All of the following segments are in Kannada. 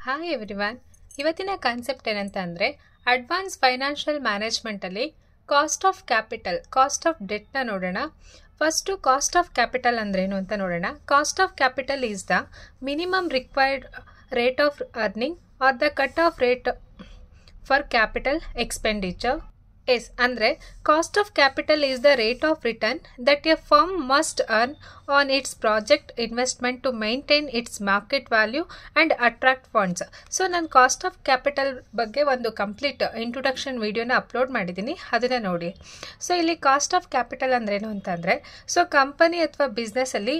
Hi everyone. ಇವತ್ತಿನ ಕಾನ್ಸೆಪ್ಟ್ ಏನಂತ ಅಂದರೆ ಅಡ್ವಾನ್ಸ್ ಫೈನಾನ್ಷಿಯಲ್ ಮ್ಯಾನೇಜ್ಮೆಂಟಲ್ಲಿ cost of capital, cost of ಡೆಟ್ನ ನೋಡೋಣ. ಫಸ್ಟು ಕಾಸ್ಟ್ ಆಫ್ ಕ್ಯಾಪಿಟಲ್ ಅಂದ್ರೇನು ಅಂತ ನೋಡೋಣ. Cost of capital is the minimum required rate of earning or the cut off rate for capital expenditure. Yes ಅಂದರೆ cost of capital is the rate of return that a firm must earn on its project investment to maintain its market value and attract funds. So ನಾನು ಕಾಸ್ಟ್ ಆಫ್ ಕ್ಯಾಪಿಟಲ್ ಬಗ್ಗೆ ಒಂದು ಕಂಪ್ಲೀಟ್ ಇಂಟ್ರೊಡಕ್ಷನ್ ವಿಡಿಯೋನ ಅಪ್ಲೋಡ್ ಮಾಡಿದ್ದೀನಿ, ಅದನ್ನು ನೋಡಿ. ಸೊ ಇಲ್ಲಿ ಕಾಸ್ಟ್ ಆಫ್ ಕ್ಯಾಪಿಟಲ್ ಅಂದ್ರೇನು ಅಂತಂದರೆ, ಸೊ ಕಂಪನಿ ಅಥವಾ ಬಿಸ್ನೆಸ್ಸಲ್ಲಿ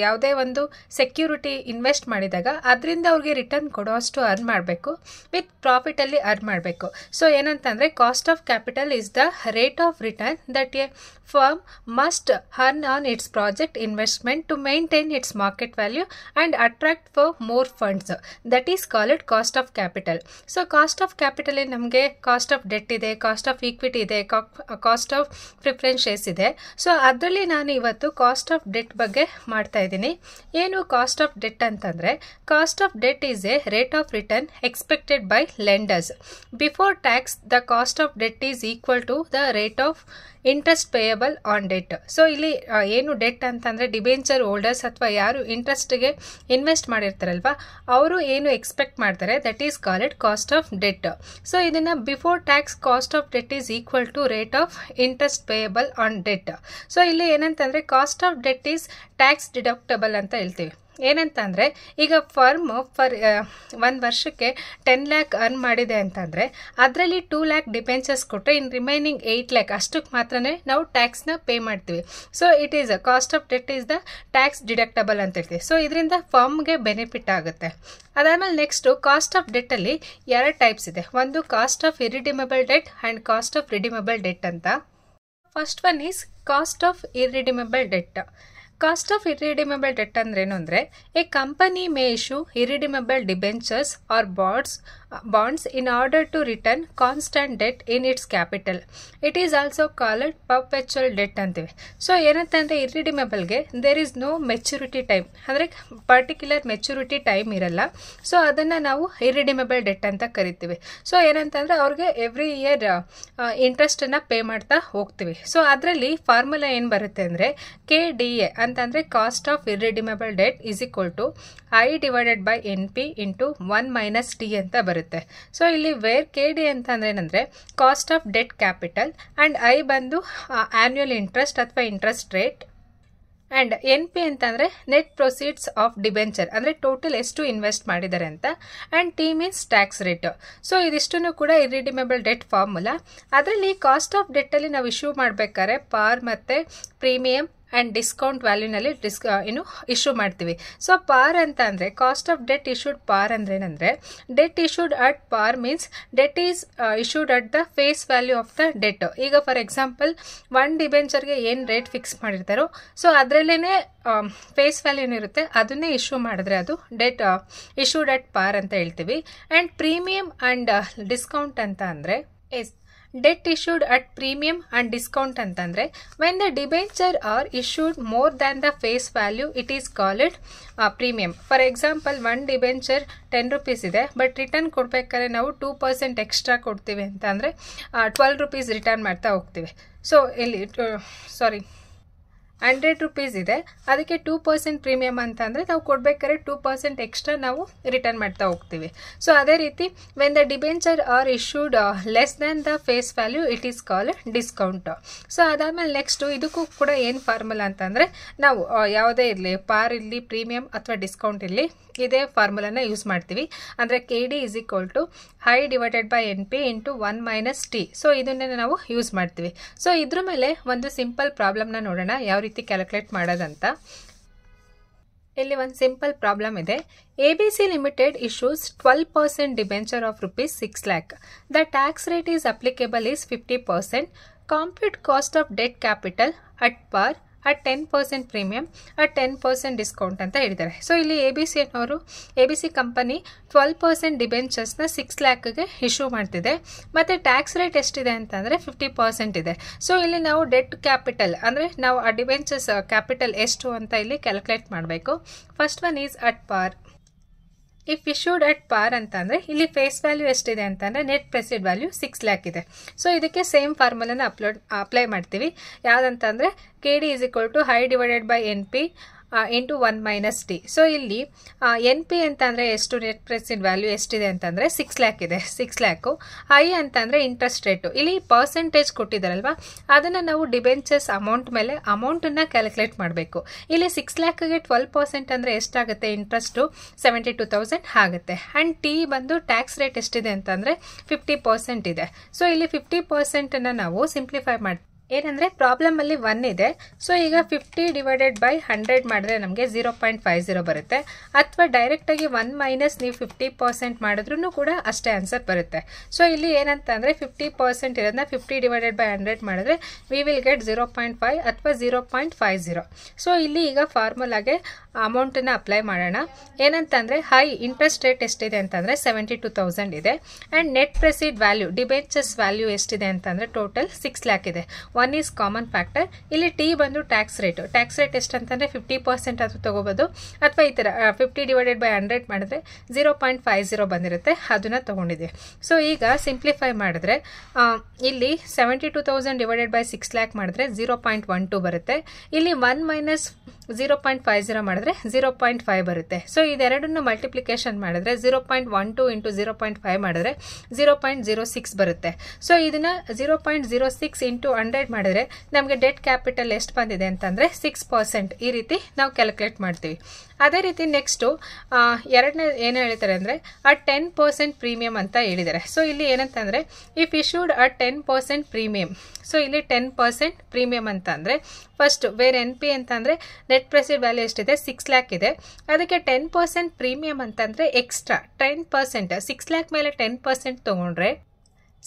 ಯಾವುದೇ ಒಂದು ಸೆಕ್ಯೂರಿಟಿ ಇನ್ವೆಸ್ಟ್ ಮಾಡಿದಾಗ ಅದರಿಂದ ಅವ್ರಿಗೆ ರಿಟರ್ನ್ ಕೊಡೋಷ್ಟು ಅರ್ನ್ ಮಾಡಬೇಕು, ವಿತ್ ಪ್ರಾಫಿಟಲ್ಲಿ ಅರ್ನ್ ಮಾಡಬೇಕು. ಸೊ ಏನಂತಂದರೆ cost of capital is the rate of return that a firm must earn on its project investment to maintain its market value and attract for more funds. That is called cost of capital. So cost of capital in ನಮಗೆ ಕಾಸ್ಟ್ ಆಫ್ ಡೆಟ್ ಇದೆ, ಕಾಸ್ಟ್ ಆಫ್ ಈಕ್ವಿಟಿ ಇದೆ, ಕಾಸ್ಟ್ ಆಫ್ ಪ್ರಿಫರೆನ್ಸ್ ಶೇರ್ಸ್ ಇದೆ. ಸೊ ಅದರಲ್ಲಿ ನಾನು ಇವತ್ತು ಕಾಸ್ಟ್ ಆಫ್ ಡೆಟ್ ಬಗ್ಗೆ ಮಾಡ್ತಾ ಇದ್ದೀನಿ. ಏನು ಕಾಸ್ಟ್ ಆಫ್ ಡೆಟ್ ಅಂತಂದರೆ, cost of debt is a rate of return expected by lenders before tax. The cost of debt is equal to the rate of interest payable on debt. So ಇಲ್ಲಿ ಏನು ಡೆಟ್ ಅಂತಂದರೆ ಡಿಬೆಂಚರ್ ಹೋಲ್ಡರ್ಸ್ ಅಥವಾ ಯಾರು ಇಂಟ್ರೆಸ್ಟ್ಗೆ ಇನ್ವೆಸ್ಟ್ ಮಾಡಿರ್ತಾರಲ್ವ ಅವರು ಏನು ಎಕ್ಸ್ಪೆಕ್ಟ್ ಮಾಡ್ತಾರೆ, that is called cost of debt. So ಇದನ್ನು before tax cost of debt is equal to rate of interest payable on debt. So ಇಲ್ಲಿ ಏನಂತಂದರೆ cost of debt is tax deductible ಅಂತ ಹೇಳ್ತೀವಿ. ಏನಂತಂದರೆ ಈಗ ಫರ್ಮ್ ಫರ್ ಒಂದು ವರ್ಷಕ್ಕೆ 10 lakh ಅರ್ನ್ ಮಾಡಿದೆ ಅಂತಂದರೆ ಅದರಲ್ಲಿ 2 lakh ಡಿಬೆಂಚರ್ಸ್ ಕೊಟ್ಟರೆ ಇನ್ ರಿಮೈನಿಂಗ್ 8 lakh ಅಷ್ಟಕ್ಕೆ ಮಾತ್ರ ನಾವು ಟ್ಯಾಕ್ಸ್ನ ಪೇ ಮಾಡ್ತೀವಿ. So it is cost of debt is the tax deductible ಅಂತ ಹೇಳ್ತೀವಿ. ಸೊ ಇದರಿಂದ ಫರ್ಮ್ಗೆ ಬೆನಿಫಿಟ್ ಆಗುತ್ತೆ. ಅದಾದಮೇಲೆ ನೆಕ್ಸ್ಟು ಕಾಸ್ಟ್ ಆಫ್ ಡೆಟ್ಟಲ್ಲಿ 2 ಟೈಪ್ಸ್ ಇದೆ. ಒಂದು cost of irredeemable debt and cost of redeemable debt ಅಂತ. First one is cost of irredeemable debt. Cost of irredeemable debt ಅಂದ್ರೇನು ಅಂದರೆ, a company may issue irredeemable debentures or bonds in order to return constant debt in its capital. It is also called perpetual debt ಅಂತೀವಿ. ಸೊ ಏನಂತಂದರೆ ಇರಿಡಿಮಬಲ್ಗೆ there is no maturity time, ಅಂದರೆ ಪರ್ಟಿಕ್ಯುಲರ್ ಮೆಚುರಿಟಿ ಟೈಮ್ ಇರಲ್ಲ. ಸೊ ಅದನ್ನು ನಾವು ಇರಿಡಿಮಬಲ್ ಡೆಟ್ ಅಂತ ಕರಿತೀವಿ. ಸೊ ಏನಂತಂದರೆ ಅವ್ರಿಗೆ ಎವ್ರಿ ಇಯರ್ ಇಂಟ್ರೆಸ್ಟನ್ನು ಪೇ ಮಾಡ್ತಾ ಹೋಗ್ತೀವಿ. ಸೊ ಅದರಲ್ಲಿ ಫಾರ್ಮುಲಾ ಏನು ಬರುತ್ತೆ ಅಂದರೆ KDA ಅಂತಂದರೆ cost of irredeemable debt is equal to I divided by NP into 1 - T ಅಂತ ಬರುತ್ತೆ. ಸೊ ಇಲ್ಲಿ ವೇರ್ KD ಅಂತಂದ್ರೆ ಏನಂದರೆ cost of debt capital and I ಬಂದು ಆ್ಯನ್ಯುವಲ್ ಇಂಟ್ರೆಸ್ಟ್ ಅಥವಾ ಇಂಟ್ರೆಸ್ಟ್ ರೇಟ್ ಆ್ಯಂಡ್ NP ಅಂತಂದರೆ ನೆಟ್ ಪ್ರೊಸೀಡ್ಸ್ ಆಫ್ ಡಿಬೆಂಚರ್, ಅಂದರೆ ಟೋಟಲ್ ಎಷ್ಟು ಇನ್ವೆಸ್ಟ್ ಮಾಡಿದ್ದಾರೆ ಅಂತ, and T means tax rate. So ಇದಿಷ್ಟನ್ನು ಕೂಡ ಇರಿಡಿಮಬಲ್ ಡೆಟ್ ಫಾರ್ಮುಲಾ. ಅದರಲ್ಲಿ ಕಾಸ್ಟ್ ಆಫ್ ಡೆಟ್ಟಲ್ಲಿ ನಾವು ಇಶ್ಯೂ ಮಾಡಬೇಕಾದ್ರೆ ಪಾರ್ ಮತ್ತು ಪ್ರೀಮಿಯಮ್ ಆ್ಯಂಡ್ ಡಿಸ್ಕೌಂಟ್ ವ್ಯಾಲ್ಯೂನಲ್ಲಿ ಇಶ್ಯೂ ಮಾಡ್ತೀವಿ. ಸೊ ಪಾರ್ ಅಂತ ಅಂದರೆ cost of debt issued par ಅಂದ್ರೆ ಏನಂದರೆ, debt issued at par means debt is issued at the face value of the debt. ಈಗ ಫಾರ್ ಎಕ್ಸಾಂಪಲ್ 1 ಡಿಬೆಂಚರ್ಗೆ ಏನು ರೇಟ್ ಫಿಕ್ಸ್ ಮಾಡಿರ್ತಾರೋ ಸೊ ಅದರಲ್ಲೇ ಫೇಸ್ ವ್ಯಾಲ್ಯೂ ಏನಿರುತ್ತೆ ಅದನ್ನೇ ಇಶ್ಯೂ ಮಾಡಿದ್ರೆ ಅದು ಡೆಟ್ ಇಶ್ಯೂಡ್ ಅಟ್ ಪಾರ್ ಅಂತ ಹೇಳ್ತೀವಿ. ಆ್ಯಂಡ್ ಪ್ರೀಮಿಯಮ್ ಆ್ಯಂಡ್ ಡಿಸ್ಕೌಂಟ್ ಅಂತ ಅಂದರೆ debt issued at premium and discount ಅಂತಂದರೆ when the debenture are issued more than the face value it is called premium. For example 1 debenture 10 rupees ಇದೆ, ಬಟ್ ರಿಟರ್ನ್ ಕೊಡಬೇಕಾದ್ರೆ ನಾವು 2% ಎಕ್ಸ್ಟ್ರಾ ಕೊಡ್ತೀವಿ ಅಂತ ಅಂದರೆ 12 rupees ರಿಟರ್ನ್ ಮಾಡ್ತಾ ಹೋಗ್ತೀವಿ. ಸೊ ಇಲ್ಲಿ 100 rupees ಇದೆ, ಅದಕ್ಕೆ 2% ಪ್ರೀಮಿಯಮ್ ಅಂತ ಅಂದರೆ ನಾವು ಕೊಡಬೇಕಾದ್ರೆ 2% ಎಕ್ಸ್ಟ್ರಾ ನಾವು ರಿಟರ್ನ್ ಮಾಡ್ತಾ ಹೋಗ್ತೀವಿ. ಸೊ ಅದೇ ರೀತಿ when the debenture are issued less than the face value it is called discount. So ಅದಾದಮೇಲೆ ನೆಕ್ಸ್ಟು ಇದಕ್ಕೂ ಕೂಡ ಏನು ಫಾರ್ಮುಲಾ ಅಂತಂದರೆ, ನಾವು ಯಾವುದೇ ಇರಲಿ ಪಾರ್ ಇರಲಿ ಪ್ರೀಮಿಯಮ್ ಅಥವಾ ಡಿಸ್ಕೌಂಟ್ ಇರಲಿ ಇದೇ ಫಾರ್ಮುಲಾನ ಯೂಸ್ ಮಾಡ್ತೀವಿ. ಅಂದರೆ KD is equal to I divided by NP into 1 - T. So ಇದನ್ನೇ ನಾವು ಯೂಸ್ ಮಾಡ್ತೀವಿ. ಸೊ ಇದ್ರ ಮೇಲೆ ಒಂದು ಸಿಂಪಲ್ ಪ್ರಾಬ್ಲಮ್ನ ನೋಡೋಣ ಯಾವ ರೀತಿ ಕ್ಯಾಲ್ಕುಲೇಟ್ ಮಾಡೋದಂತ. ಇಲ್ಲಿ ಒಂದು ಸಿಂಪಲ್ ಪ್ರಾಬ್ಲಮ್ ಇದೆ. ABC Limited issues 12% debenture of ₹6 lakh. The tax rate is applicable is 50%. Compute cost of debt capital at par at 10% premium at 10% discount ಅಂತ ಹೇಳಿದ್ದಾರೆ. ಸೊ ಇಲ್ಲಿ ABC ಕಂಪನಿ 12% ಡಿಬೆಂಚರ್ಸ್ನ 6 lakhಗೆ ಇಶ್ಯೂ ಮಾಡ್ತಿದೆ, ಮತ್ತು ಟ್ಯಾಕ್ಸ್ ರೇಟ್ ಎಷ್ಟಿದೆ ಅಂತಂದರೆ 50% ಇದೆ. ಸೊ ಇಲ್ಲಿ ನಾವು ಡೆಟ್ ಕ್ಯಾಪಿಟಲ್ ಅಂದರೆ ನಾವು ಆ ಡಿಬೆಂಚರ್ಸ್ ಕ್ಯಾಪಿಟಲ್ ಎಷ್ಟು ಅಂತ ಇಲ್ಲಿ ಕ್ಯಾಲ್ಕುಲೇಟ್ ಮಾಡಬೇಕು. First one is at par. If issued at ಪಾರ್ ಅಂತ ಅಂದರೆ ಇಲ್ಲಿ ಫೇಸ್ ವ್ಯಾಲ್ಯೂ ಎಷ್ಟಿದೆ ಅಂತಂದರೆ ನೆಟ್ ಪ್ರೆಸಿಡ್ ವ್ಯಾಲ್ಯೂ 6 lakh ಇದೆ. ಸೊ ಇದಕ್ಕೆ ಸೇಮ್ ಫಾರ್ಮುಲಾನ ಅಪ್ಲೈ ಮಾಡ್ತೀವಿ. ಯಾವುದಂತಂದರೆ KD is equal to high divided by NP into 1 minus T. So ಇಲ್ಲಿ NP ಅಂತ ಅಂದರೆ ಎಷ್ಟು ನೆಟ್ ಪ್ರೆಸಿಡ್ ವ್ಯಾಲ್ಯೂ ಎಷ್ಟಿದೆ ಅಂತಂದರೆ 6 lakh ಇದೆ. 6 lakh. ಐ ಅಂತಂದರೆ ಇಂಟ್ರೆಸ್ಟ್ ರೇಟು. ಇಲ್ಲಿ ಪರ್ಸೆಂಟೇಜ್ ಕೊಟ್ಟಿದ್ದಾರಲ್ವ, ಅದನ್ನು ನಾವು ಡಿಬೆಂಚರ್ಸ್ ಅಮೌಂಟ್ ಮೇಲೆ ಅಮೌಂಟನ್ನು ಕ್ಯಾಲ್ಕುಲೇಟ್ ಮಾಡಬೇಕು. ಇಲ್ಲಿ 6 lakhಗೆ 12% ಅಂದರೆ ಎಷ್ಟಾಗುತ್ತೆ ಇಂಟ್ರೆಸ್ಟು 72,000 ಆಗುತ್ತೆ. ಆ್ಯಂಡ್ ಟಿ ಬಂದು ಟ್ಯಾಕ್ಸ್ ರೇಟ್ ಎಷ್ಟಿದೆ ಅಂತಂದರೆ 50% ಇದೆ. ಸೊ ಇಲ್ಲಿ 50%ನ್ನು ನಾವು ಸಿಂಪ್ಲಿಫೈ ಮಾಡ್ತೀವಿ. ಏನಂದರೆ ಪ್ರಾಬ್ಲಮಲ್ಲಿ 1 ಇದೆ. ಸೊ ಈಗ 50 divided by 100 ಮಾಡಿದ್ರೆ ನಮಗೆ 0.50 ಬರುತ್ತೆ. ಅಥವಾ ಡೈರೆಕ್ಟಾಗಿ 1 ಮೈನಸ್ ನೀವು 50% ಮಾಡಿದ್ರೂ ಕೂಡ ಅಷ್ಟೇ ಆನ್ಸರ್ ಬರುತ್ತೆ. ಸೊ ಇಲ್ಲಿ ಏನಂತ ಅಂದರೆ 50% ಇರೋದನ್ನ 50 divided by 100 ಮಾಡಿದ್ರೆ ವಿ ವಿಲ್ ಗೆಟ್ 0.5 ಅಥವಾ 0.50. ಸೊ ಇಲ್ಲಿ ಈಗ ಫಾರ್ಮುಲಾಗೆ ಅಮೌಂಟನ್ನು ಅಪ್ಲೈ ಮಾಡೋಣ. ಏನಂತಂದರೆ ಹೈ ಇಂಟ್ರೆಸ್ಟ್ ರೇಟ್ ಎಷ್ಟಿದೆ ಅಂತಂದರೆ 72,000 ಇದೆ. And net ಪ್ರೆಸಿಡ್ value debentures value ಎಷ್ಟಿದೆ ಅಂತಂದರೆ ಟೋಟಲ್ 6 lakh ಇದೆ. 1 is ಕಾಮನ್ ಫ್ಯಾಕ್ಟರ್. ಇಲ್ಲಿ ಟಿ ಬಂದು ಟ್ಯಾಕ್ಸ್ ರೇಟ್ ಎಷ್ಟಂತಂದರೆ 50% ಅದು ತಗೋಬೋದು. ಅಥವಾ ಈ ಥರ 50 divided by 100 ಮಾಡಿದ್ರೆ 0.50 ಬಂದಿರುತ್ತೆ, ಅದನ್ನು ತೊಗೊಂಡಿದೆ. ಸೊ ಈಗ ಸಿಂಪ್ಲಿಫೈ ಮಾಡಿದ್ರೆ ಇಲ್ಲಿ 72,000 divided by 6 lakh ಮಾಡಿದ್ರೆ 0.12 ಬರುತ್ತೆ. ಇಲ್ಲಿ 1 ಮೈನಸ್ 0.50 ಮಾಡಿದ್ರೆ 0.5 ಬರುತ್ತೆ. ಸೊ ಇದೆರಡನ್ನು ಮಲ್ಟಿಪ್ಲಿಕೇಶನ್ ಮಾಡಿದ್ರೆ 0.12 ಇಂಟು 0.5 ಮಾಡಿದ್ರೆ 0.06 ಬರುತ್ತೆ. ಸೊ ಇದನ್ನ 0.06 ಇಂಟು 100 ಮಾಡಿದ್ರೆ ನಮಗೆ ಡೆಟ್ ಕ್ಯಾಪಿಟಲ್ ಎಷ್ಟು ಬಂದಿದೆ ಅಂತಂದರೆ 6%. ಈ ರೀತಿ ನಾವು ಕ್ಯಾಲ್ಕುಲೇಟ್ ಮಾಡ್ತೀವಿ. ಅದೇ ರೀತಿ ನೆಕ್ಸ್ಟು ಎರಡನೇ ಏನು ಹೇಳ್ತಾರೆ ಅಂದರೆ 10% ಪ್ರೀಮಿಯಂ ಅಂತ ಹೇಳಿದ್ದಾರೆ. ಸೊ ಇಲ್ಲಿ ಏನಂತಂದರೆ ಇಫ್ ಇಶ್ಯೂಡ್ 10% ಪ್ರೀಮಿಯಂ. ಸೊ ಇಲ್ಲಿ 10% ಪ್ರೀಮಿಯಂ ಅಂತ ಅಂದರೆ ಫಸ್ಟ್ ವೇರ್ NP ಅಂತ ಅಂದರೆ ನೆಟ್ ಪ್ರೆಸಿಡ್ ವ್ಯಾಲ್ಯೂ ಎಷ್ಟಿದೆ 6 lakh ಇದೆ. ಅದಕ್ಕೆ 10% ಪ್ರೀಮಿಯಂ ಅಂತಂದರೆ ಎಕ್ಸ್ಟ್ರಾ 10%. 6 lakh ಮೇಲೆ 10% ತೊಗೊಂಡ್ರೆ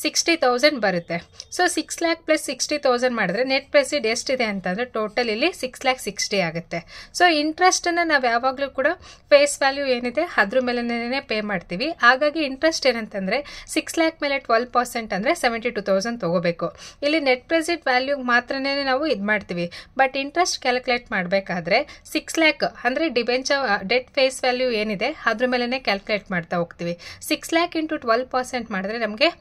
60,000 ಬರುತ್ತೆ. ಸೊ 6 lakh ಪ್ಲಸ್ 60,000 ಮಾಡಿದ್ರೆ ನೆಟ್ ಪ್ರೆಸಿಡ್ ಎಷ್ಟಿದೆ ಅಂತಂದರೆ ಟೋಟಲ್ ಇಲ್ಲಿ 6,60,000 ಆಗುತ್ತೆ. ಸೊ ಇಂಟ್ರೆಸ್ಟನ್ನು ನಾವು ಯಾವಾಗಲೂ ಕೂಡ ಫೇಸ್ ವ್ಯಾಲ್ಯೂ ಏನಿದೆ ಅದ್ರ ಮೇಲೇ ಪೇ ಮಾಡ್ತೀವಿ. ಹಾಗಾಗಿ ಇಂಟ್ರೆಸ್ಟ್ ಏನಂತಂದರೆ 6 lakh ಮೇಲೆ 12% ಅಂದರೆ 72,000 ತೊಗೋಬೇಕು. ಇಲ್ಲಿ ನೆಟ್ ಪ್ರೆಸಿಡ್ ವ್ಯಾಲ್ಯೂಗೆ ಮಾತ್ರನೇ ನಾವು ಇದು ಮಾಡ್ತೀವಿ. ಬಟ್ ಇಂಟ್ರೆಸ್ಟ್ ಕ್ಯಾಲ್ಕುಲೇಟ್ ಮಾಡಬೇಕಾದ್ರೆ 6 lakh ಅಂದರೆ ಡಿಬೆಂಚರ್ ಡೆಟ್ ಫೇಸ್ ವ್ಯಾಲ್ಯೂ ಏನಿದೆ ಅದ್ರ ಮೇಲೇ ಕ್ಯಾಲ್ಕುಲೇಟ್ ಮಾಡ್ತಾ ಹೋಗ್ತೀವಿ. 6 lakh ಇಂಟು 12% ಮಾಡಿದ್ರೆ ನಮಗೆ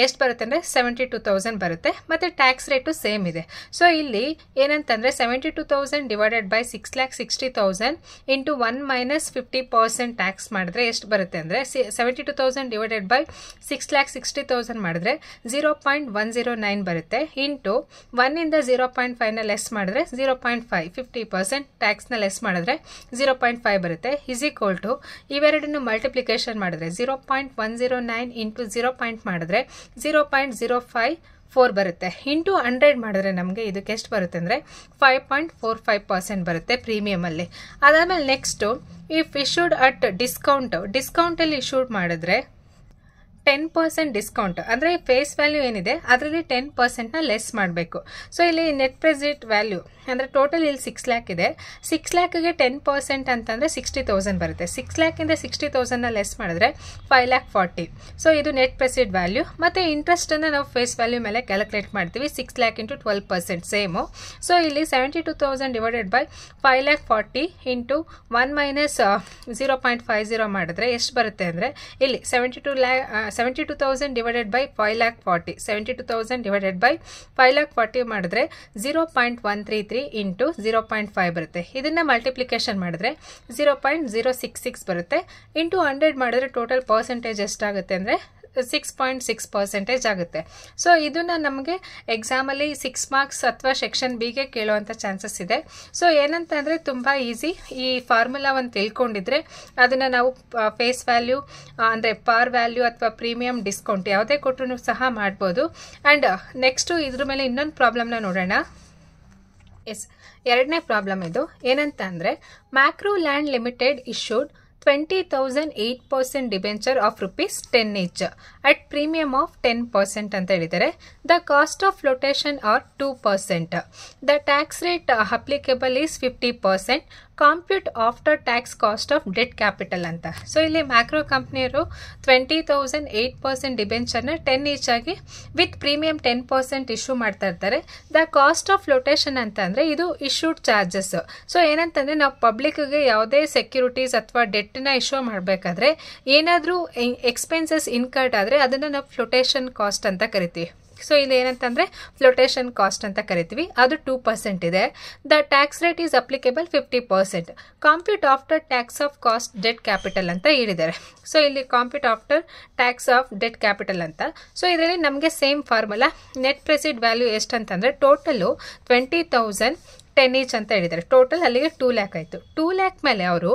ಎಷ್ಟು ಬರುತ್ತೆ ಅಂದರೆ 72,000 ಬರುತ್ತೆ. ಮತ್ತು ಟ್ಯಾಕ್ಸ್ ರೇಟು ಸೇಮ್ ಇದೆ. ಸೊ ಇಲ್ಲಿ ಏನಂತಂದರೆ 72,000 divided by 6,60,000 into 1 minus 50% tax ಮಾಡಿದ್ರೆ ಎಷ್ಟು ಬರುತ್ತೆ ಅಂದರೆ 72,000 ಡಿವೈಡೆಡ್ ಬೈ 6,60,000 ಮಾಡಿದ್ರೆ 0.109 ಬರುತ್ತೆ. ಇಂಟು 1ಇಂದ 0.5ನ ಲೆಸ್ ಮಾಡಿದ್ರೆ 0.5 50% ಟ್ಯಾಕ್ಸ್ನ ಲೆಸ್ ಮಾಡಿದ್ರೆ 0.5 ಬರುತ್ತೆ. ಈಸ್ ಈಕ್ವಲ್ ಟು ಇವೆರಡನ್ನು ಮಲ್ಟಿಪ್ಲಿಕೇಶನ್ ಮಾಡಿದ್ರೆ 0.109 ಇಂಟು 0. ಮಾಡಿದ್ರೆ 0.054 ಬರುತ್ತೆ. ಇಂಟು 100 ಮಾಡಿದ್ರೆ ನಮಗೆ ಇದಕ್ಕೆ ಎಷ್ಟು ಬರುತ್ತೆ ಅಂದರೆ 5.45% ಬರುತ್ತೆ ಪ್ರೀಮಿಯಮಲ್ಲಿ. ಅದಾದಮೇಲೆ ನೆಕ್ಸ್ಟು ಇಫ್ ಇಶ್ಯೂಡ್ ಅಟ್ ಡಿಸ್ಕೌಂಟಲ್ಲಿ ಇಶ್ಯೂಡ್ ಮಾಡಿದ್ರೆ 10% ಡಿಸ್ಕೌಂಟ್ ಅಂದರೆ ಫೇಸ್ ವ್ಯಾಲ್ಯೂ ಏನಿದೆ ಅದರಲ್ಲಿ 10%ನ ಲೆಸ್ ಮಾಡಬೇಕು. ಸೊ ಇಲ್ಲಿ ನೆಟ್ ಪ್ರೆಸಿಡ್ ವ್ಯಾಲ್ಯೂ ಅಂದರೆ ಟೋಟಲ್ ಇಲ್ಲಿ 6 lakh ಇದೆ. 6 lakhಗೆ 10% ಅಂತಂದರೆ 60,000 ಬರುತ್ತೆ. 6 lakhಯಿಂದ 60,000ನ ಲೆಸ್ ಮಾಡಿದ್ರೆ 5,40,000. ಸೊ ಇದು ನೆಟ್ ಪ್ರೆಸಿಡ್ ವ್ಯಾಲ್ಯೂ. ಮತ್ತು ಇಂಟ್ರೆಸ್ಟನ್ನು ನಾವು ಫೇಸ್ ವ್ಯಾಲ್ಯೂ ಮೇಲೆ ಕ್ಯಾಲ್ಕುಲೇಟ್ ಮಾಡ್ತೀವಿ. 6 lakh ಇಂಟು 12% ಸೇಮು. ಸೊ ಇಲ್ಲಿ 72,000 ಡಿವೈಡೆಡ್ ಬೈ 5,40,000 ಇಂಟು 1 ಮೈನಸ್ 0.50 ಮಾಡಿದ್ರೆ ಎಷ್ಟು ಬರುತ್ತೆ ಅಂದರೆ ಇಲ್ಲಿ 72,000 ಡಿವೈಡೆಡ್ ಬೈ 5,40,000 72,000 ಡಿವೈಡೆಡ್ ಬೈ 5,40,000 ಮಾಡಿದ್ರೆ 0.133 ಇಂಟು 0.5 ಬರುತ್ತೆ. ಇದನ್ನ ಮಲ್ಟಿಪ್ಲಿಕೇಶನ್ ಮಾಡಿದ್ರೆ 0.066 ಬರುತ್ತೆ. ಇಂಟು 100 ಮಾಡಿದ್ರೆ ಟೋಟಲ್ ಪರ್ಸೆಂಟೇಜ್ ಎಷ್ಟಾಗುತ್ತೆ ಅಂದರೆ 6.6% ಆಗುತ್ತೆ. ಸೊ ಇದನ್ನ ನಮಗೆ ಎಕ್ಸಾಮಲ್ಲಿ 6 ಮಾರ್ಕ್ಸ್ ಅಥವಾ ಸೆಕ್ಷನ್ ಬಿಗೆ ಕೇಳುವಂಥ ಚಾನ್ಸಸ್ ಇದೆ. ಸೊ ಏನಂತ ಅಂದರೆ ತುಂಬ ಈಸಿ. ಈ ಫಾರ್ಮುಲಾವನ್ನು ತಿಳ್ಕೊಂಡಿದ್ರೆ ಅದನ್ನು ನಾವು ಫೇಸ್ ವ್ಯಾಲ್ಯೂ ಅಂದರೆ ಪಾರ್ ವ್ಯಾಲ್ಯೂ ಅಥವಾ ಪ್ರೀಮಿಯಂ ಡಿಸ್ಕೌಂಟ್ ಯಾವುದೇ ಕೊಟ್ಟರು ಸಹ ಮಾಡ್ಬೋದು. ಆ್ಯಂಡ್ ನೆಕ್ಸ್ಟು ಇದ್ರ ಮೇಲೆ ಇನ್ನೊಂದು ಪ್ರಾಬ್ಲಮ್ನ ನೋಡೋಣ. ಎರಡನೇ ಪ್ರಾಬ್ಲಮ್ ಇದು. ಏನಂತ ಅಂದರೆ macro land limited issued 20,000 8% debenture of ₹10 each at premium of 10% ಅಂತ ಹೇಳಿದ್ದಾರೆ. The cost of flotation are 2%. The tax rate applicable is 50%. Compute after tax cost of debt capital ಅಂತ. ಸೊ ಇಲ್ಲಿ ಮ್ಯಾಕ್ರೋ ಕಂಪ್ನಿಯವರು 20,000 8% ಡಿಬೆಂಚರ್ನ 10 ಈಚ್ ಆಗಿ ವಿತ್ ಪ್ರೀಮಿಯಂ 10% ಇಶ್ಯೂ ಮಾಡ್ತಾ ಇರ್ತಾರೆ. ದ ಕಾಸ್ಟ್ ಆಫ್ ಫ್ಲೋಟೇಷನ್ ಅಂತ ಅಂದರೆ ಇದು ಇಶ್ಯೂಡ್ ಚಾರ್ಜಸ್. ಸೊ ಏನಂತಂದರೆ ನಾವು ಪಬ್ಲಿಕ್ಗೆ ಯಾವುದೇ ಸೆಕ್ಯೂರಿಟೀಸ್ ಅಥವಾ ಡೆಟ್ನ ಇಶ್ಯೂ ಮಾಡಬೇಕಾದ್ರೆ ಏನಾದರೂ ಎಕ್ಸ್ಪೆನ್ಸಸ್ ಇನ್ಕರ್ಡ್ ಆದರೆ ಅದನ್ನು ನಾವು ಫ್ಲೋಟೇಷನ್ ಕಾಸ್ಟ್ ಅಂತ ಕರಿತೀವಿ. ಸೊ ಇಲ್ಲಿ ಏನಂತಂದರೆ ಫ್ಲೋಟೇಷನ್ ಕಾಸ್ಟ್ ಅಂತ ಕರಿತೀವಿ, ಅದು 2% ಇದೆ. The tax rate is applicable 50%. Compute after tax of cost debt capital ಅಂತ ಹೇಳಿದ್ದಾರೆ. ಸೊ ಇಲ್ಲಿ compute after tax of debt capital ಅಂತ. ಸೊ ಇದರಲ್ಲಿ ನಮಗೆ ಸೇಮ್ ಫಾರ್ಮುಲಾ. ನೆಟ್ ಪ್ರೆಸಿಡ್ ವ್ಯಾಲ್ಯೂ ಎಷ್ಟಂತಂದರೆ ಟೋಟಲು 20,000 10 ಈಚ್ ಅಂತ ಹೇಳಿದ್ದಾರೆ. ಟೋಟಲ್ ಅಲ್ಲಿಗೆ 2 ಲ್ಯಾಕ್ ಆಯಿತು. 2 ಲ್ಯಾಕ್ ಮೇಲೆ ಅವರು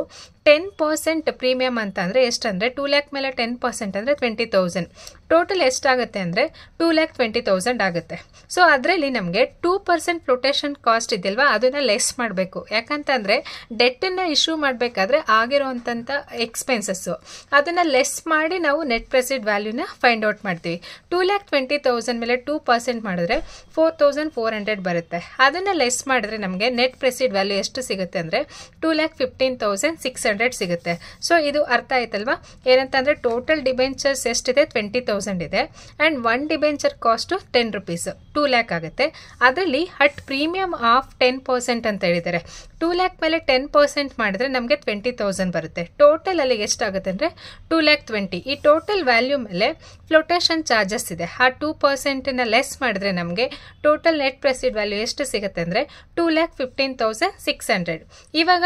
10% ಪ್ರೀಮಿಯಮ್ ಅಂತ ಅಂದರೆ ಎಷ್ಟಂದರೆ 2 ಲ್ಯಾಕ್ ಮೇಲೆ 10% ಅಂದರೆ 20,000. ಟೋಟಲ್ ಎಷ್ಟಾಗುತ್ತೆ ಅಂದರೆ 2,20,000 ಆಗುತ್ತೆ. ಸೊ ಅದರಲ್ಲಿ ನಮಗೆ 2% ಫ್ಲೋಟೇಷನ್ ಕಾಸ್ಟ್ ಇದೆಯಲ್ವಾ, ಅದನ್ನು ಲೆಸ್ ಮಾಡಬೇಕು. ಯಾಕಂತಂದರೆ ಡೆಟ್ಟನ್ನು ಇಶ್ಯೂ ಮಾಡಬೇಕಾದ್ರೆ ಆಗಿರೋವಂಥ ಎಕ್ಸ್ಪೆನ್ಸಸ್ಸು ಅದನ್ನು ಲೆಸ್ ಮಾಡಿ ನಾವು ನೆಟ್ ಪ್ರೆಸಿಡ್ ವ್ಯಾಲ್ಯೂನ ಫೈಂಡ್ ಔಟ್ ಮಾಡ್ತೀವಿ. 2,20,000 ಮೇಲೆ 2% ಮಾಡಿದ್ರೆ 4,400 ಬರುತ್ತೆ. ಅದನ್ನು ಲೆಸ್ ಮಾಡಿದ್ರೆ ನಮಗೆ ನೆಟ್ ಪ್ರೆಸಿಡ್ ವ್ಯಾಲ್ಯೂ ಎಷ್ಟು ಸಿಗುತ್ತೆ ಅಂದರೆ 2,15,600 ಸಿಗುತ್ತೆ. ಸೊ ಇದು ಅರ್ಥ ಆಯ್ತಲ್ವಾ, ಏನಂತಂದರೆ ಟೋಟಲ್ ಡಿಬೆಂಚರ್ಸ್ ಎಷ್ಟಿದೆ 20,000 ಇದೆ and 1 debenture cost 10 rupees, 2 lac ಆಗುತ್ತೆ. ಅದರಲ್ಲಿ ಅಟ್ ಪ್ರೀಮಿಯಮ್ ಆಫ್ 10% ಅಂತ ಹೇಳಿದ್ದಾರೆ. 2 ಲ್ಯಾಕ್ ಮೇಲೆ 10% ಮಾಡಿದ್ರೆ ನಮಗೆ 20,000 ಬರುತ್ತೆ. ಟೋಟಲ್ ಅಲ್ಲಿಗೆ ಎಷ್ಟಾಗುತ್ತೆ ಅಂದರೆ 2,20,000. ಈ ಟೋಟಲ್ ವ್ಯಾಲ್ಯೂ ಮೇಲೆ ಫ್ಲೋಟೇಷನ್ ಚಾರ್ಜಸ್ ಇದೆ. ಆ 2%ನ ಲೆಸ್ ಮಾಡಿದ್ರೆ ನಮಗೆ ಟೋಟಲ್ ನೆಟ್ ಪ್ರೆಸಿಡ್ ವ್ಯಾಲ್ಯೂ ಎಷ್ಟು ಸಿಗುತ್ತೆ ಅಂದರೆ 2,15,600. ಇವಾಗ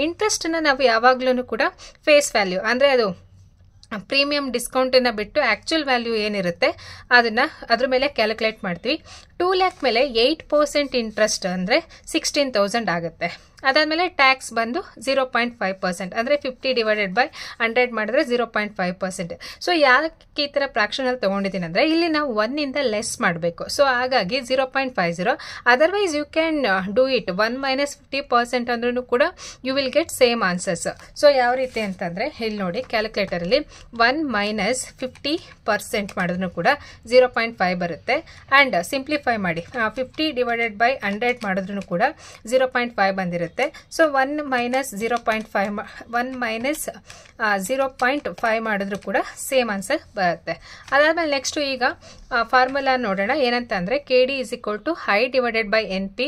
ಇಂಟ್ರೆಸ್ಟನ್ನ ನಾವು ಯಾವಾಗಲೂ ಕೂಡ ಫೇಸ್ ವ್ಯಾಲ್ಯೂ ಅಂದರೆ ಅದು ಪ್ರೀಮಿಯಂ ಡಿಸ್ಕೌಂಟನ್ನು ಬಿಟ್ಟು ಆ್ಯಕ್ಚುಯಲ್ ವ್ಯಾಲ್ಯೂ ಏನಿರುತ್ತೆ ಅದನ್ನು ಅದ್ರ ಮೇಲೆ ಕ್ಯಾಲ್ಕುಲೇಟ್ ಮಾಡ್ತೀವಿ. 2 ಲ್ಯಾಕ್ ಮೇಲೆ 8% ಇಂಟ್ರೆಸ್ಟ್ ಅಂದರೆ 16,000 ಆಗುತ್ತೆ. ಅದಾದಮೇಲೆ ಟ್ಯಾಕ್ಸ್ ಬಂದು 0.5% ಅಂದರೆ 50/100 ಮಾಡಿದ್ರೆ 0.5%. ಸೊ ಯಾಕೆ ಈ ಥರ ಫ್ರಾಕ್ಷನಲ್ಲಿ ತೊಗೊಂಡಿದ್ದೀನಿ ಅಂದರೆ ಇಲ್ಲಿ ನಾವು 1ಇಂದ ಲೆಸ್ ಮಾಡಬೇಕು. ಸೊ ಹಾಗಾಗಿ 0.50. Otherwise you can do it 1 - 50% ಅಂದ್ರೂ ಕೂಡ you will get same answers. So ಯಾವ ರೀತಿ ಅಂತಂದರೆ ಇಲ್ಲಿ ನೋಡಿ ಕ್ಯಾಲ್ಕುಲೇಟರಲ್ಲಿ 1 - 50% ಮಾಡಿದ್ರೂ ಕೂಡ 0.5 ಬರುತ್ತೆ. ಆ್ಯಂಡ್ ಸಿಂಪ್ಲಿಫೈ ಮಾಡಿ 50/100 ಮಾಡಿದ್ರೂ ಕೂಡ 0.5 ಬಂದಿರುತ್ತೆ. ಸೊ 1 - 0.5 ಮಾಡಿದ್ರು ಕೂಡ ಸೇಮ್ ಆನ್ಸರ್ ಬರುತ್ತೆ. ಅದಾದ್ಮೇಲೆ ನೆಕ್ಸ್ಟ್ ಈಗ ಫಾರ್ಮುಲಾ ನೋಡೋಣ. ಏನಂತ ಅಂದರೆ KD = I/NP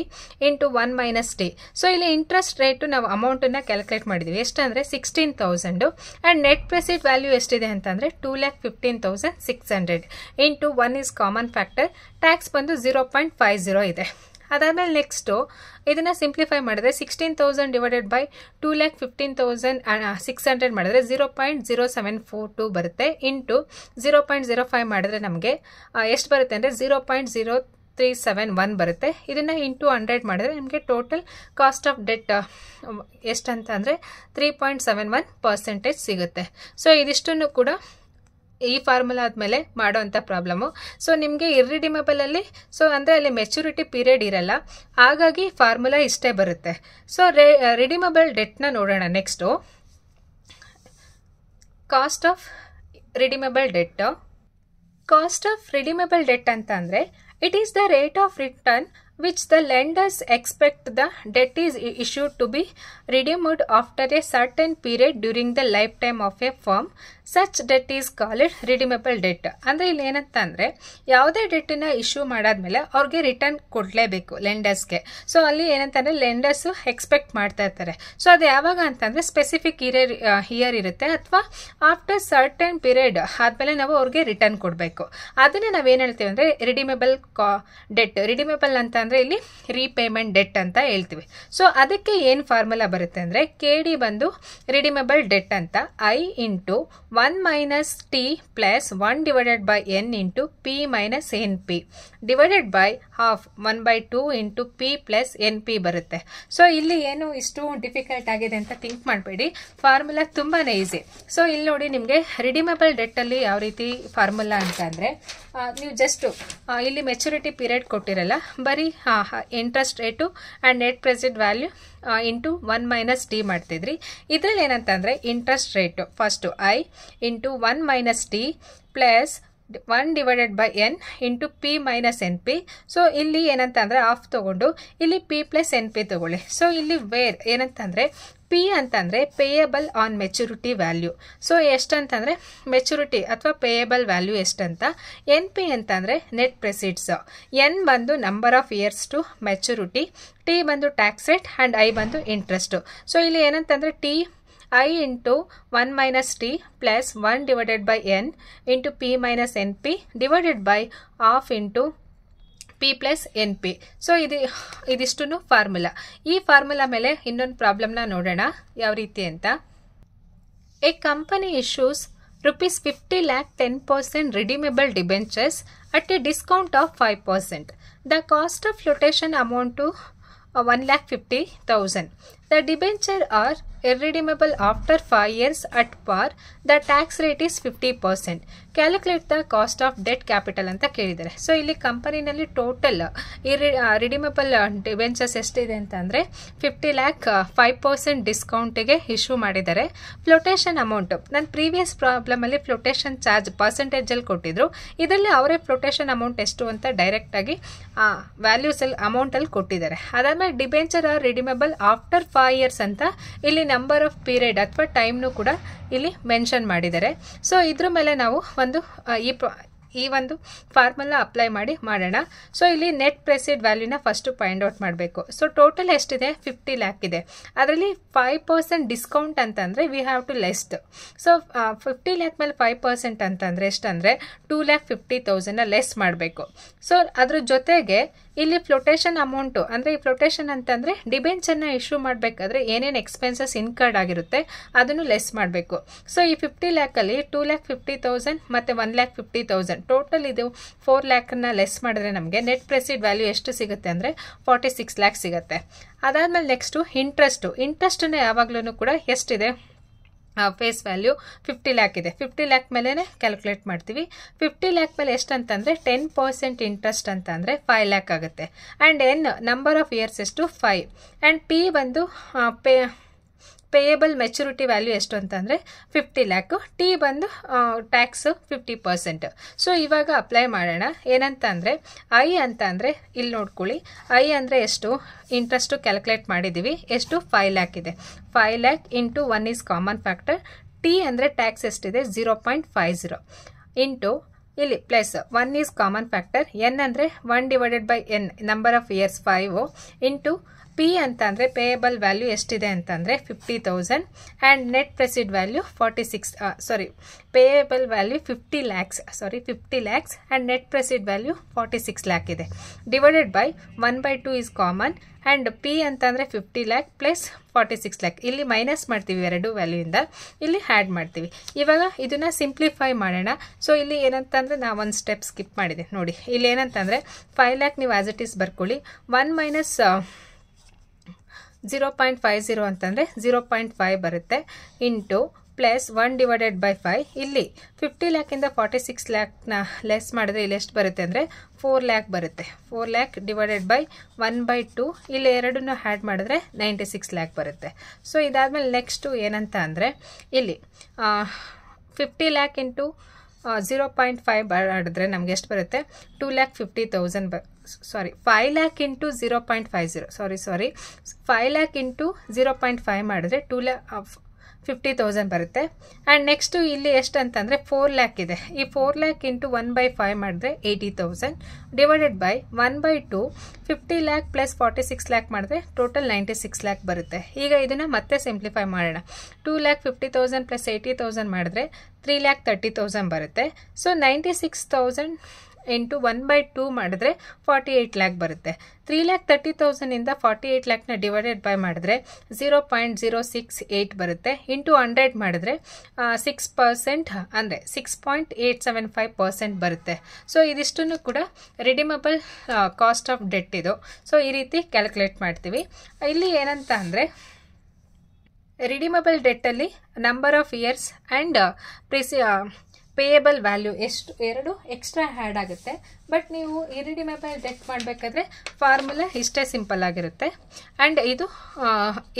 × 1 - T. ಸೊ ಇಲ್ಲಿ ಇಂಟ್ರೆಸ್ಟ್ ರೇಟು ನಾವು ಅಮೌಂಟನ್ನು ಕ್ಯಾಲ್ಕುಲೇಟ್ ಮಾಡಿದ್ವಿ. ಎಷ್ಟಂದರೆ 16,000 ಆ್ಯಂಡ್ ನೆಟ್ ಪ್ರೆಸಿಡ್ ವ್ಯಾಲ್ಯೂ ಎಷ್ಟಿದೆ ಅಂತಂದರೆ 2,15,600 × 1 ಈಸ್ ಕಾಮನ್ ಫ್ಯಾಕ್ಟರ್. ಟ್ಯಾಕ್ಸ್ ಬಂದು 0.50 ಇದೆ. ಅದಾದಮೇಲೆ ನೆಕ್ಸ್ಟು ಇದನ್ನು ಸಿಂಪ್ಲಿಫೈ ಮಾಡಿದ್ರೆ 16,000 / 2,15,600 ಮಾಡಿದ್ರೆ 0.0742 ಬರುತ್ತೆ. ಇಂಟು 0.05 ಮಾಡಿದ್ರೆ ನಮಗೆ ಎಷ್ಟು ಬರುತ್ತೆ ಅಂದರೆ 0.0371 ಬರುತ್ತೆ. ಇದನ್ನು ಇಂಟು 100 ಮಾಡಿದ್ರೆ ನಮಗೆ ಟೋಟಲ್ ಕಾಸ್ಟ್ ಆಫ್ ಡೆಟ್ ಎಷ್ಟಂತ ಅಂದರೆ 3.71% ಸಿಗುತ್ತೆ. ಸೊ ಇದಿಷ್ಟನ್ನು ಕೂಡ ಈ ಫಾರ್ಮುಲಾ ಆದಮೇಲೆ ಮಾಡೋವಂಥ ಪ್ರಾಬ್ಲಮ್ಮು. ಸೊ ನಿಮಗೆ ಇರ್ರಿಡಿಮೇಬಲಲ್ಲಿ ಸೊ ಅಂದರೆ ಅಲ್ಲಿ ಮೆಚುರಿಟಿ ಪೀರಿಯಡ್ ಇರಲ್ಲ, ಹಾಗಾಗಿ ಫಾರ್ಮುಲಾ ಇಷ್ಟೇ ಬರುತ್ತೆ. ಸೊ ರಿಡಿಮೇಬಲ್ ಡೆಟ್ನ ನೋಡೋಣ. Next cost of redeemable debt. Cost of redeemable debt ಅಂತ ಅಂದರೆ it is the rate of return which the lenders expect the debt is issued to be redeemed after a certain period during the lifetime of a firm. Such debt is called redeemable debt. ಅಂದರೆ ಇಲ್ಲಿ ಏನಂತ ಅಂದರೆ ಯಾವುದೇ ಡೆಟ್ಟನ್ನು ಇಶ್ಯೂ ಮಾಡಾದ್ಮೇಲೆ ಅವ್ರಿಗೆ ರಿಟರ್ನ್ ಕೊಡಲೇಬೇಕು ಲೆಂಡರ್ಸ್ಗೆ. ಸೊ ಅಲ್ಲಿ ಏನಂತಂದರೆ ಲೆಂಡರ್ಸು ಎಕ್ಸ್ಪೆಕ್ಟ್ ಮಾಡ್ತಾ ಇರ್ತಾರೆ. ಸೊ ಅದು ಯಾವಾಗ ಅಂತಂದರೆ ಸ್ಪೆಸಿಫಿಕ್ ಇಯರ್ ಇರುತ್ತೆ ಅಥವಾ ಆಫ್ಟರ್ ಸರ್ಟನ್ ಪೀರಿಯಡ್ ಆದಮೇಲೆ ನಾವು ಅವ್ರಿಗೆ ರಿಟರ್ನ್ ಕೊಡಬೇಕು. ಅದನ್ನು ನಾವೇನು ಹೇಳ್ತೀವಿ ಅಂದರೆ ರಿಡಿಮೇಬಲ್ ಡೆಟ್. ರಿಡಿಮೇಬಲ್ ಅಂತ ಅಂದರೆ ಇಲ್ಲಿ ರೀಪೇಮೆಂಟ್ ಡೆಟ್ ಅಂತ ಹೇಳ್ತೀವಿ. ಸೊ ಅದಕ್ಕೆ ಏನು ಫಾರ್ಮುಲಾ ಬರುತ್ತೆ ಅಂದರೆ KD ಬಂದು ರಿಡಿಮೇಬಲ್ ಡೆಟ್ ಅಂತ I × 1 - T + 1 / N × P - NP divided by half 1/2 × P + NP ಬರುತ್ತೆ. ಸೊ ಇಲ್ಲಿ ಏನು ಇಷ್ಟು ಡಿಫಿಕಲ್ಟ್ ಆಗಿದೆ ಅಂತ ಥಿಂಕ್ ಮಾಡಬೇಡಿ, ಫಾರ್ಮುಲಾ ತುಂಬಾ ಈಸಿ. ಸೊ ಇಲ್ಲಿ ನೋಡಿ ನಿಮಗೆ ರಿಡಿಮೇಬಲ್ ಡೆಟ್ಟಲ್ಲಿ ಯಾವ ರೀತಿ ಫಾರ್ಮುಲಾ ಅಂತ ಅಂದರೆ ನೀವು ಜಸ್ಟ್ ಇಲ್ಲಿ ಮೆಚುರಿಟಿ ಪೀರಿಯಡ್ ಕೊಟ್ಟಿರಲ್ಲ, ಬರೀ interest rate and net present value into 1 - T ಮಾಡ್ತಿದ್ರಿ. ಇದರಲ್ಲಿ ಏನಂತಂದರೆ interest rate first I × 1 - T + 1 divided by N into P minus N P. So ಇಲ್ಲಿ ಏನಂತ ಅಂದರೆ ಆಫ್ ತೊಗೊಂಡು ಇಲ್ಲಿ ಪಿ ಪ್ಲಸ್ ಎನ್ ಪಿ ತೊಗೊಳ್ಳಿ. ಸೊ ಇಲ್ಲಿ ವೇರ್ ಏನಂತಂದರೆ ಪಿ ಅಂತಂದರೆ payable on maturity value. So ಎಷ್ಟಂತಂದರೆ ಮೆಚುರಿಟಿ ಅಥವಾ ಪೇಯಬಲ್ ವ್ಯಾಲ್ಯೂ ಎಷ್ಟಂತ. ಎನ್ ಪಿ ಅಂತಂದರೆ ನೆಟ್ ಪ್ರೆಸಿಡ್ಸ್. ಎನ್ ಬಂದು number of years to maturity, T ಬಂದು ಟ್ಯಾಕ್ಸ್ ರೇಟ್ ಆ್ಯಂಡ್ ಐ ಬಂದು ಇಂಟ್ರೆಸ್ಟು. ಸೊ ಇಲ್ಲಿ ಏನಂತಂದರೆ T I into 1 minus t plus 1 divided by n into p minus np divided by half into p plus np. So ಇದಿಷ್ಟು ಫಾರ್ಮುಲಾ. ಈ ಫಾರ್ಮುಲಾ ಮೇಲೆ ಇನ್ನೊಂದು ಪ್ರಾಬ್ಲಮ್ನ ನೋಡೋಣ ಯಾವ ರೀತಿ ಅಂತ. A company issues rupees 50 lakh 10% redeemable debentures at a discount of 5%. The cost of flotation amount to 1,50,000. The debenture are irredeemable after 5 years at par. The tax rate is 50%. Calculate the cost of debt capital ಅಂತ ಕೇಳಿದ್ದಾರೆ. ಸೊ ಇಲ್ಲಿ ಕಂಪನಿನಲ್ಲಿ ಟೋಟಲ್ ರಿಡೀಮಬಲ್ ಡಿಬೆಂಚರ್ಸ್ ಎಷ್ಟಿದೆ ಅಂತಂದರೆ 50 ಲ್ಯಾಕ್ 5% ಡಿಸ್ಕೌಂಟಿಗೆ ಇಶ್ಯೂ ಮಾಡಿದ್ದಾರೆ. ಫ್ಲೋಟೇಷನ್ ಅಮೌಂಟು ನನ್ನ ಪ್ರೀವಿಯಸ್ ಪ್ರಾಬ್ಲಮಲ್ಲಿ ಫ್ಲೋಟೇಷನ್ ಚಾರ್ಜ್ ಪರ್ಸೆಂಟೇಜಲ್ಲಿ ಕೊಟ್ಟಿದ್ರು. ಇದರಲ್ಲಿ ಅವರೇ ಫ್ಲೋಟೇಷನ್ ಅಮೌಂಟ್ ಎಷ್ಟು ಅಂತ ಡೈರೆಕ್ಟಾಗಿ ವ್ಯಾಲ್ಯೂಸಲ್ಲಿ ಅಮೌಂಟಲ್ಲಿ ಕೊಟ್ಟಿದ್ದಾರೆ. ಅದಾದಮೇಲೆ debenture are redeemable after 5 years ಅಂತ ಇಲ್ಲಿ ನಂಬರ್ ಆಫ್ ಪೀರಿಯಡ್ ಅಥವಾ ಟೈಮ್ನು ಕೂಡ ಇಲ್ಲಿ ಮೆನ್ಷನ್ ಮಾಡಿದ್ದಾರೆ. ಸೊ ಇದ್ರ ಮೇಲೆ ನಾವು ಈ ಒಂದು ಫಾರ್ಮುಲಾ ಅಪ್ಲೈ ಮಾಡೋಣ. ಸೊ ಇಲ್ಲಿ ನೆಟ್ ಪ್ರೆಸಿಡ್ ವ್ಯಾಲ್ಯೂನ ಫಸ್ಟು ಫೈಂಡ್ ಔಟ್ ಮಾಡಬೇಕು. ಸೊ ಟೋಟಲ್ ಎಷ್ಟಿದೆ 50 ಲ್ಯಾಕ್ ಇದೆ. ಅದರಲ್ಲಿ 5% ಡಿಸ್ಕೌಂಟ್ ಅಂತಂದರೆ we have to less. So 50 lakh ಮೇಲೆ 5% ಅಂತಂದರೆ ಎಷ್ಟಂದರೆ 2,50,000 ಲೆಸ್ ಮಾಡಬೇಕು. ಸೊ ಅದ್ರ ಜೊತೆಗೆ ಇಲ್ಲಿ ಫ್ಲೋಟೇಷನ್ ಅಮೌಂಟು ಅಂದರೆ ಈ ಫ್ಲೋಟೇಷನ್ ಅಂತಂದರೆ ಡಿಬೆಂಚರ್ನ ಇಶ್ಯೂ ಮಾಡಬೇಕಾದ್ರೆ ಏನೇನು ಎಕ್ಸ್ಪೆನ್ಸಸ್ ಇನ್ಕರ್ಡ್ ಆಗಿರುತ್ತೆ ಅದನ್ನು ಲೆಸ್ ಮಾಡಬೇಕು. ಸೊ ಈ 50 ಲ್ಯಾಕಲ್ಲಿ 2,50,000 ಮತ್ತು 1,50,000 ಟೋಟಲ್ ಇದು 4 ಲ್ಯಾಕನ್ನು ಲೆಸ್ ಮಾಡಿದ್ರೆ ನಮಗೆ ನೆಟ್ ಪ್ರೆಸಿಡ್ ವ್ಯಾಲ್ಯೂ ಎಷ್ಟು ಸಿಗುತ್ತೆ ಅಂದರೆ 46 ಲ್ಯಾಕ್ ಸಿಗುತ್ತೆ. ಅದಾದಮೇಲೆ ನೆಕ್ಸ್ಟು ಇಂಟ್ರೆಸ್ಟನ್ನು ಯಾವಾಗಲೂ ಕೂಡ ಎಷ್ಟಿದೆ ಫೇಸ್ ವ್ಯಾಲ್ಯೂ 50 ಲ್ಯಾಕ್ ಇದೆ. 50 ಲ್ಯಾಕ್ ಮೇಲೇ ಕ್ಯಾಲ್ಕುಲೇಟ್ ಮಾಡ್ತೀವಿ. 50 ಲ್ಯಾಕ್ ಮೇಲೆ ಎಷ್ಟು ಅಂತಂದರೆ 10% ಇಂಟ್ರೆಸ್ಟ್ ಅಂತಂದರೆ 5 ಲ್ಯಾಕ್ ಆಗುತ್ತೆ. And N number of years ಎಷ್ಟು 5 ಆ್ಯಂಡ್ ಪಿ ಬಂದು ಪೇಯಬಲ್ ಮೆಚುರಿಟಿ ವ್ಯಾಲ್ಯೂ ಎಷ್ಟು ಅಂತಂದರೆ 50 ಲ್ಯಾಕು. ಟಿ ಬಂದು ಟ್ಯಾಕ್ಸು 50%. ಸೊ ಇವಾಗ ಅಪ್ಲೈ ಮಾಡೋಣ. ಏನಂತ ಅಂದರೆ ಐ ಅಂತ ಅಂದರೆ ಇಲ್ಲಿ ನೋಡ್ಕೊಳ್ಳಿ, ಐ ಅಂದರೆ ಎಷ್ಟು ಇಂಟ್ರೆಸ್ಟು ಕ್ಯಾಲ್ಕುಲೇಟ್ ಮಾಡಿದ್ದೀವಿ. ಎಷ್ಟು 5 ಲ್ಯಾಕ್ ಇದೆ. 5 lakh into 1 is common factor. T ಅಂದರೆ ಟ್ಯಾಕ್ಸ್ ಎಷ್ಟಿದೆ 0.50 ಇಂಟು ಇಲ್ಲಿ plus 1 is common factor. N ಅಂದರೆ 1 divided by N number of years 5 into P ಅಂತ ಅಂದರೆ ಪೇಯಬಲ್ ವ್ಯಾಲ್ಯೂ ಎಷ್ಟಿದೆ ಅಂತಂದರೆ 50,000 and net ಪ್ರೆಸಿಡ್ value payable value 50 lakhs and net ಪ್ರೆಸಿಡ್ value 46 lakh ಇದೆ. Divided by 1/2 is common and P ಅಂತಂದರೆ 50 ಲ್ಯಾಕ್ ಪ್ಲಸ್ 46 ಲ್ಯಾಕ್. ಇಲ್ಲಿ ಮೈನಸ್ ಮಾಡ್ತೀವಿ ಎರಡು ವ್ಯಾಲ್ಯೂಯಿಂದ, ಇಲ್ಲಿ ಆ್ಯಡ್ ಮಾಡ್ತೀವಿ. ಇವಾಗ ಇದನ್ನು ಸಿಂಪ್ಲಿಫೈ ಮಾಡೋಣ. ಸೊ ಇಲ್ಲಿ ಏನಂತಂದರೆ ನಾವು ಒಂದು ಸ್ಟೆಪ್ ಸ್ಕಿಪ್ ಮಾಡಿದೆ ನೋಡಿ. ಇಲ್ಲಿ ಏನಂತಂದರೆ 5 ಲ್ಯಾಕ್ ನೀವು ಆ್ಯಸ್ ಇಟ್ ಈಸ್ ಬರ್ಕೊಳ್ಳಿ. 1 ಮೈನಸ್ 0.50 ಅಂತಂದರೆ 0.5 ಬರುತ್ತೆ ಇಂಟು ಪ್ಲಸ್ 1 ಡಿವೈಡೆಡ್ ಬೈ 5. ಇಲ್ಲಿ 50 ಲ್ಯಾಕಿಂದ 46 ಲ್ಯಾಕ್ನ ಲೆಸ್ ಮಾಡಿದ್ರೆ ಇಲ್ಲಿ ಎಷ್ಟು ಬರುತ್ತೆ ಅಂದರೆ 4 ಲ್ಯಾಕ್ ಬರುತ್ತೆ. 4 ಲ್ಯಾಕ್ ಡಿವೈಡೆಡ್ ಬೈ 1/2 ಇಲ್ಲಿ ಎರಡನ್ನೂ ಆ್ಯಡ್ ಮಾಡಿದ್ರೆ 96 ಲ್ಯಾಕ್ ಬರುತ್ತೆ. ಸೊ ಇದಾದಮೇಲೆ ನೆಕ್ಸ್ಟು ಏನಂತ ಅಂದರೆ ಇಲ್ಲಿ 50 ಲ್ಯಾಕ್ ಇಂಟು 0.5 ಮಾಡಿದ್ರೆ ನಮ್ಗೆ ಎಷ್ಟು ಬರುತ್ತೆ 2,50,000 5 ಲ್ಯಾಕ್ ಇಂಟು 0.50 5 ಲ್ಯಾಕ್ ಇಂಟು 0.5 ಮಾಡಿದ್ರೆ 2,50,000 ಬರುತ್ತೆ. ಆ್ಯಂಡ್ ನೆಕ್ಸ್ಟು ಇಲ್ಲಿ ಎಷ್ಟು ಅಂತಂದರೆ 4 ಲ್ಯಾಕ್ ಇದೆ. ಈ 4 ಲ್ಯಾಕ್ ಇಂಟು 1/5 ಮಾಡಿದ್ರೆ 80,000 divided by 1/2 50 lakh plus 46 lac ಮಾಡಿದ್ರೆ ಟೋಟಲ್ 96 ಲ್ಯಾಕ್ ಬರುತ್ತೆ. ಈಗ ಇದನ್ನು ಮತ್ತೆ ಸಿಂಪ್ಲಿಫೈ ಮಾಡೋಣ. 2,50,000 ಪ್ಲಸ್ 80,000 ಮಾಡಿದ್ರೆ 3,30,000 ಬರುತ್ತೆ. ಸೊ 96,000 ಇಂಟು 1/2 ಮಾಡಿದ್ರೆ 48 ಲ್ಯಾಕ್ ಬರುತ್ತೆ. 3,30,000 ಇಂದ 48 ಲ್ಯಾಕ್ನ ಡಿವೈಡೆಡ್ ಬೈ ಮಾಡಿದ್ರೆ 0.068 ಬರುತ್ತೆ. ಇಂಟು 100 ಮಾಡಿದ್ರೆ 6% ಅಂದರೆ 6.875% ಬರುತ್ತೆ. ಸೊ ಇದಿಷ್ಟನ್ನು ಕೂಡ ರಿಡೀಮಬಲ್ ಕಾಸ್ಟ್ ಆಫ್ ಡೆಟ್ ಇದು. ಸೊ ಈ ರೀತಿ ಕ್ಯಾಲ್ಕುಲೇಟ್ ಮಾಡ್ತೀವಿ. ಇಲ್ಲಿ ಏನಂತ ಅಂದರೆ ರಿಡೀಮಬಲ್ ಡೆಟ್ಟಲ್ಲಿ number of years and payable value ಎರಡು ಎಕ್ಸ್ಟ್ರಾ ಆ್ಯಡ್ ಆಗುತ್ತೆ. ಬಟ್ ನೀವು ಇರಿಡಿಮೇಬಲ್ ಡೆಟ್ ಮಾಡಬೇಕಾದ್ರೆ ಫಾರ್ಮುಲಾ ಇಷ್ಟೇ ಸಿಂಪಲ್ ಆಗಿರುತ್ತೆ. ಆ್ಯಂಡ್ ಇದು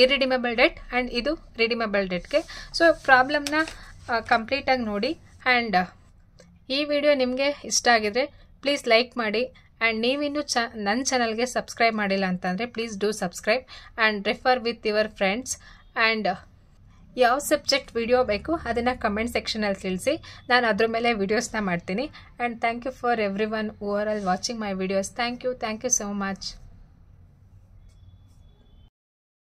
ಇರಿಡಿಮೇಬಲ್ ಡೆಟ್ ಆ್ಯಂಡ್ ಇದು ರಿಡೀಮೇಬಲ್ ಡೆಟ್ಗೆ. ಸೊ ಪ್ರಾಬ್ಲಮ್ನ ಕಂಪ್ಲೀಟಾಗಿ ನೋಡಿ ಆ್ಯಂಡ್ ಈ ವಿಡಿಯೋ ನಿಮಗೆ ಇಷ್ಟ ಆಗಿದ್ರೆ ಪ್ಲೀಸ್ ಲೈಕ್ ಮಾಡಿ ಆ್ಯಂಡ್ ನೀವಿನ್ನೂ ನನ್ನ ಚಾನಲ್ಗೆ ಸಬ್ಸ್ಕ್ರೈಬ್ ಮಾಡಿಲ್ಲ ಅಂತಂದರೆ please do subscribe and refer with your friends. And ಯಾವ ಸಬ್ಜೆಕ್ಟ್ ವಿಡಿಯೋ ಬೇಕು ಅದನ್ನು ಕಮೆಂಟ್ ಸೆಕ್ಷನಲ್ಲಿ ತಿಳಿಸಿ, ನಾನು ಅದ್ರ ಮೇಲೆ ವಿಡಿಯೋಸ್ನ ಮಾಡ್ತೀನಿ. And thank you for everyone who are all watching my videos. Thank you so much.